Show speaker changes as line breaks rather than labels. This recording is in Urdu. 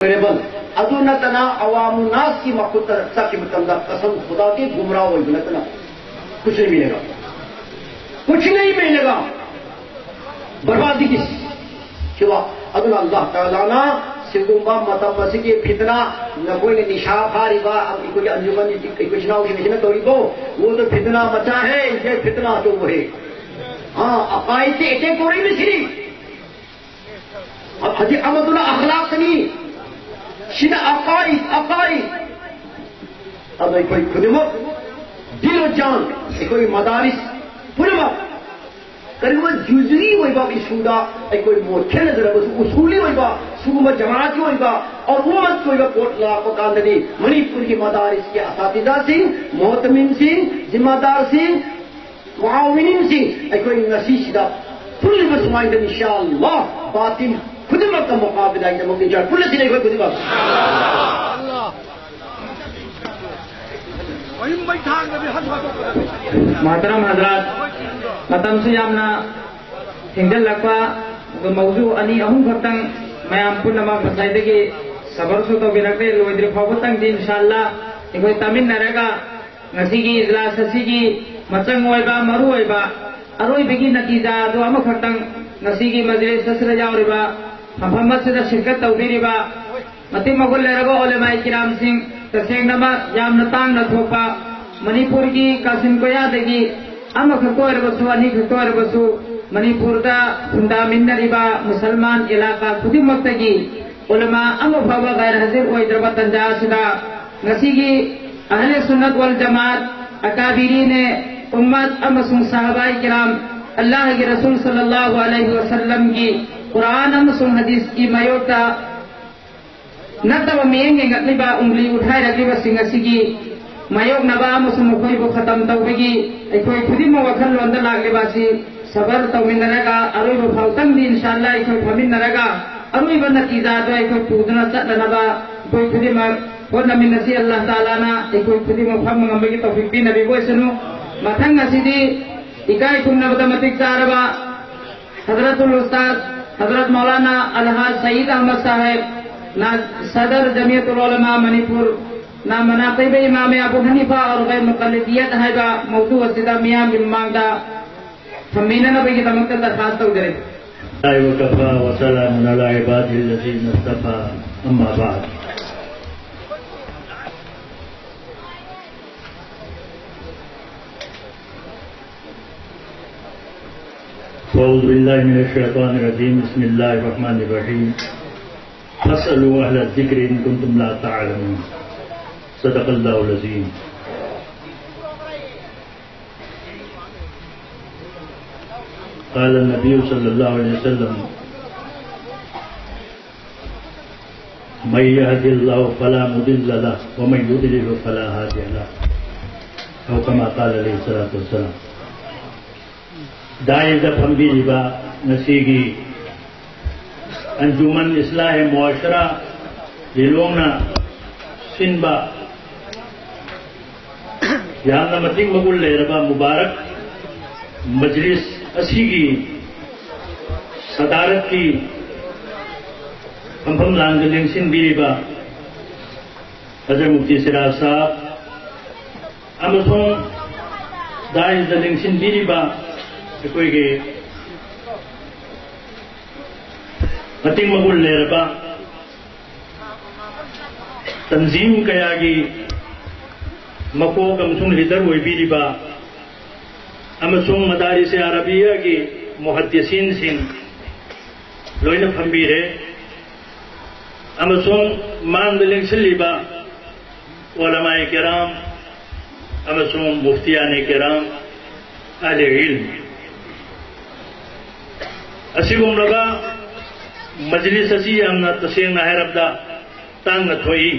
ادو نتنا عوام الناس کی مخوت رکھتا کی متمدہ قسم خدا کے گمراہ ہوئی نتنا کچھ نہیں ملے گا، کچھ نہیں ملے گا، بربادی کی سوا ادو اللہ تعالیٰ نا سگمبا متمسی کی فتنہ نہ کوئی نشا پھاری با کوئی انجمن کچھ نہ ہوئی نہ توڑی کو وہ تو فتنہ مچا ہے، یہ فتنہ تو وہ ہے۔ ہاں عقائد سے ایک کوئی بھی سری حجی احمد اللہ اخلاق سنی شنا عقائد اب کوئی خدمت دل و جان کوئی مدارس خدمت کرے وہ جزوی ہوئی با سودا کوئی موچھے نظر اصولی ہوئی با صوبہ جماعتی ہوئی با اور وہ مت کوئی با کوٹلا کوکاندنی منی پور کی مدارس کے اساتذہ سنگھ، محتمم سنگھ، ذمہ دار سنگھ، معاونین سنگھ کوئی نشیش دا پھل بسمائیں انشاءاللہ باطن خدمت کا مقابلہ ہے ممکن چاہے پھل سے نہیں کوئی خدمت
محترم حضرات متم سے یامنا تھنجل لکھوا موضوع انی اہم گھٹن میں ہم پورن نماز مسائدے کی صبر سو تو برکتے لویدر فوبتن دی انشاءاللہ کوئی تامن نہ رہے گا نسی کی اجلاس نسی کی مچنگ ہوئے با مرو ہوئے با اروئی بگی نتیجہ دو ہم گھٹن نسی کی مجلس سسر جاؤ ربا محمد سے شرکت توفیری با متی مغل لرگو علماء کرام سنگھ تسینگ نما یام نتانگ نتھوپا منی پور کی قاسم کو یاد ہے ام کھتو ربسو انی کھتو ربسو منی پور دا ہندا من ربا مسلمان علاقہ خودی مکتگی علماء ام بابا غیر حضر و ادربت انجاسدہ نسی کی اہل سنت والجماعت اکابرین امت امسن صحابہ کرام اللہ کے رسول صلی اللہ علیہ وسلم کی قرآن امسن حدیث کی میوتا نتب مینگے غطلبا انگلی اٹھائے رکھلبا سنگسی کی میوک نبا امسن مخوئی کو ختم توبگی ایکوئی خودی موکھل لوندر لاغلی باسی صبر تومن نرگا اروی بفاوتن دی انشاءاللہ ایکوئی فمن نرگا اروی بنتیزہ دو ایکوئی پودنا ست نبا کوئی خودی ورنہ من نسی اللہ تعالیٰ نا ایکوئی خودی مفہم مغمبگی توفیق بھی نبی کوئی سنو متنگ نسی دی اکائی کن نبدمتک ساربا حضرت الاستاذ حضرت مولانا الحاج سعید احمد صاحب صدر جمعیت العلماء منی پور نا مناقب امام ابو حنیفہ اور غیر مقلدیت ہے گا موضوع سیدہ میاں بن مانگا فمینہ نبی کی تمکن درخواست ہو گئے
وکفا وسلام علی عباد الذین اصطفى اما بعد اعوذ باللہ من الشیطان الرجیم بسم اللہ الرحمن الرحیم فاسألوا اہل الذکر ان کنتم لا تعلمون صدق اللہ العظیم۔ قال النبی صلی اللہ علیہ وسلم من يهد الله فلا مضل له ومن يضلل فلا هادي له او كما قال علیہ الصلوۃ والسلام۔ دائیں دفعہ بھی ربا نسیگی انجمن اصلاح معاشرہ للونا سنبا یہاں نمتی مغل ربا مبارک مجلس اسیگی صدارت کی ہم لانگلنگ سن بھی ربا حضرت مفتی سراج صاحب امسون دائیں دلنگ سن بھی ربا کوئی گئے متی مغل ربا تنظیم کیا گی مکو کمسون ہدر ہوئی بھی ربا امسون مدارس عربیہ کی محدثین سن لوئن فنبیر ہے امسون ماندلنگ سلیبا علماء کرام امسون مفتیان کرام اہل علم اسیگم لگا مجلس اسی ہم نہ تسین نہ رب دا تانگ نہ تھوئی